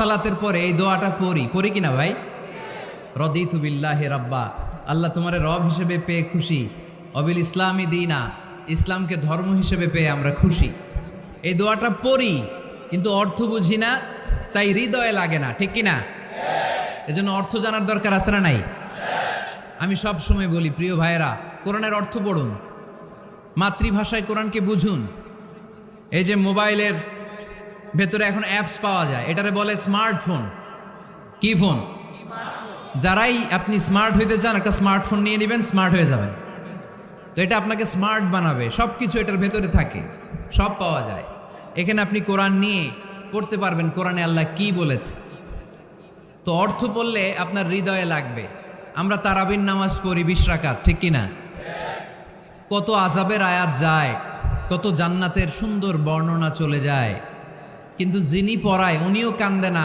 সালাতের পরে এই দোয়াটা পড়ি কিনা ভাই? রদিতু বিল্লাহি রাব্বা, আল্লাহ তোমারে রব হিসেবে পেয়ে খুশি, অবিল ইসলামী দিনা, ইসলামকে ধর্ম হিসেবে পেয়ে আমরা খুশি। এই দোয়াটা পড়ি কিন্তু অর্থ বুঝি না, তাই হৃদয়ে লাগে না, ঠিক কিনা? এজন্য অর্থ জানার দরকার আছে না নাই? আমি সব সময় বলি প্রিয় ভাইয়েরা, কোরআনের অর্থ পড়ুন, মাতৃভাষায় কোরআনকে বুঝুন। এই যে মোবাইলের ভেতরে এখন অ্যাপস পাওয়া যায়, এটারে বলে স্মার্টফোন। কি ফোন? যারাই আপনি স্মার্ট হইতে চান, একটা স্মার্টফোন নিয়ে নেবেন, স্মার্ট হয়ে যাবেন। তো এটা আপনাকে স্মার্ট বানাবে, সব কিছু এটার ভেতরে থাকে, সব পাওয়া যায়। এখানে আপনি কোরআন নিয়ে পড়তে পারবেন কোরআনে আল্লাহ কি বলেছে। তো অর্থ পড়লে আপনার হৃদয়ে লাগবে। আমরা তারাবির নামাজ পড়ি 20 রাকাত, ঠিক কিনা? কত আযাবের আয়াত যায়, কত জান্নাতের সুন্দর বর্ণনা চলে যায়, কিন্তু যিনি পড়ায় উনিও কান্দে না।